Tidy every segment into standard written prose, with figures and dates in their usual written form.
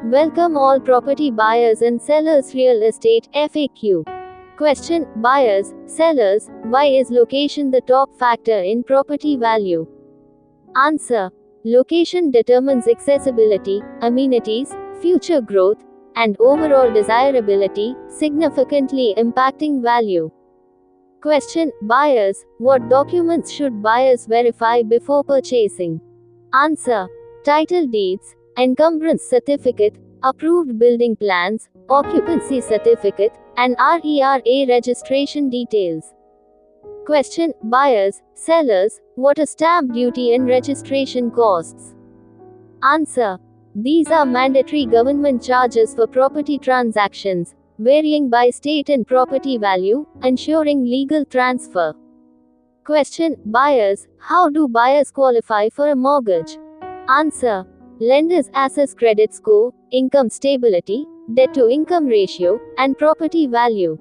Welcome all property buyers and sellers. Real estate FAQ. Question: Buyers, sellers, why is location the top factor in property value? Answer: Location determines accessibility, amenities, future growth, and overall desirability, significantly impacting value. Question: Buyers, what documents should buyers verify before purchasing? Answer: Title deeds, encumbrance certificate, approved building plans, occupancy certificate, and RERA registration details. Question: Buyers, sellers, what are stamp duty and registration costs? Answer: These are mandatory government charges for property transactions, varying by state and property value, ensuring legal transfer. Question: Buyers, how do buyers qualify for a mortgage? Answer: Lenders assess credit score, income stability, debt-to-income ratio, and property value.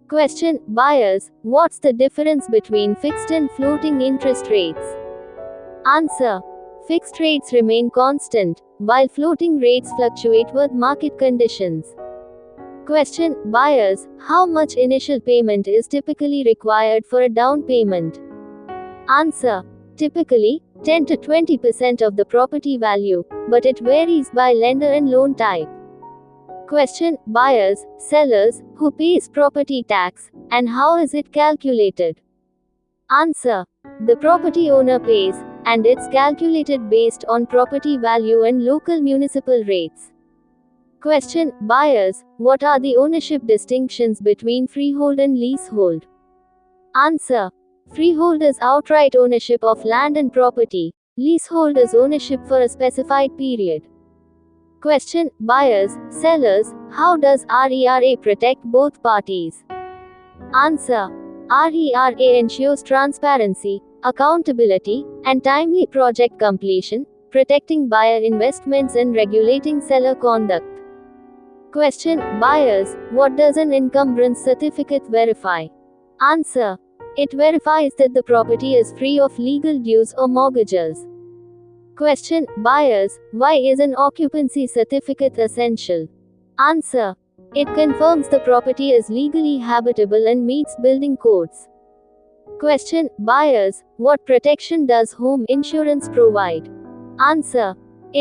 Question: Buyers, what's the difference between fixed and floating interest rates? Answer: Fixed rates remain constant, while floating rates fluctuate with market conditions. Question: Buyers, how much initial payment is typically required for a down payment? Answer: Typically, 10 to 20% of the property value, but it varies by lender and loan type. Question: Buyers, sellers, who pays property tax, and how is it calculated? Answer: The property owner pays, and it's calculated based on property value and local municipal rates. Question: Buyers, what are the ownership distinctions between freehold and leasehold? Answer: Freehold is outright ownership of land and property. Leasehold is ownership for a specified period. Question: Buyers, sellers, how does RERA protect both parties? Answer: RERA ensures transparency, accountability, and timely project completion, protecting buyer investments and regulating seller conduct. Question: Buyers, what does an encumbrance certificate verify? Answer: It verifies that the property is free of legal dues or mortgages. Question: Buyers, why is an occupancy certificate essential? Answer: It confirms the property is legally habitable and meets building codes. Question: Buyers, what protection does home insurance provide? Answer: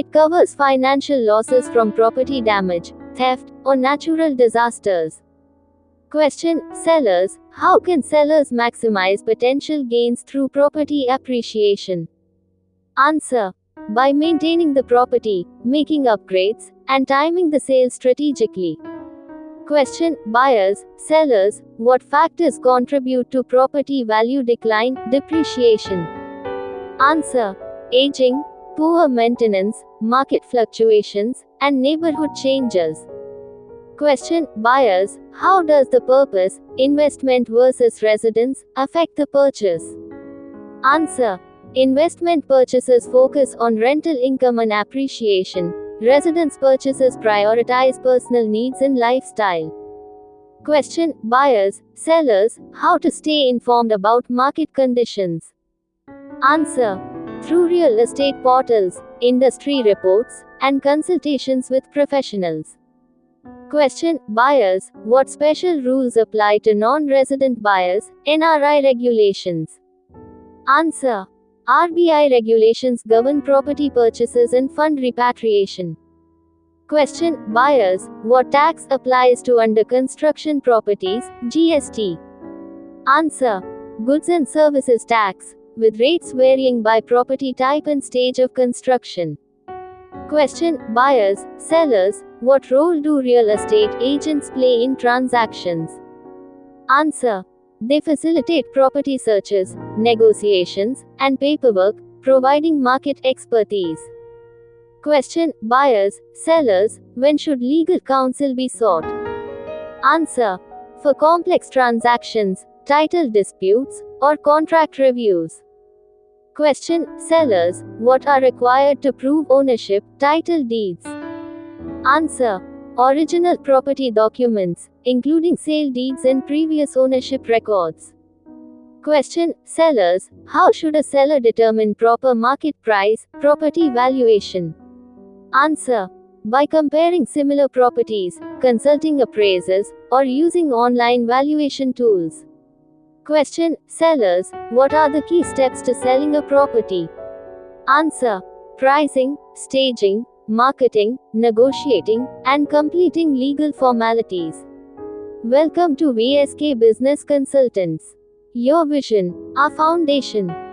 It covers financial losses from property damage, theft, or natural disasters. Question: Sellers, how can sellers maximize potential gains through property appreciation? Answer: By maintaining the property, making upgrades, and timing the sale strategically. Question: Buyers, sellers, what factors contribute to property value decline, depreciation? Answer: Aging, poor maintenance, market fluctuations, and neighborhood changes. Question: Buyers, how does the purpose, investment versus residence, affect the purchase? Answer: Investment purchases focus on rental income and appreciation. Residence purchases prioritize personal needs and lifestyle. Question: Buyers, sellers, how to stay informed about market conditions? Answer: Through real estate portals, industry reports, and consultations with professionals. Question: Buyers, what special rules apply to non-resident buyers, NRI regulations? Answer: RBI regulations govern property purchases and fund repatriation. Question: Buyers, what tax applies to under construction properties, GST? Answer: Goods and services tax, with rates varying by property type and stage of construction. Question: Buyers, sellers, what role do real estate agents play in transactions? Answer: They facilitate property searches, negotiations, and paperwork, providing market expertise. Question: Buyers, sellers, when should legal counsel be sought? Answer: For complex transactions, title disputes, or contract reviews. Question: Sellers, what are required to prove ownership, title deeds? Answer: Original property documents, including sale deeds and previous ownership records. Question: Sellers, how should a seller determine proper market price, property valuation? Answer: By comparing similar properties, consulting appraisers, or using online valuation tools. Question: Sellers, what are the key steps to selling a property? Answer: pricing, staging, marketing, negotiating, and completing legal formalities. Welcome to VSK Business Consultants. Your vision, our foundation.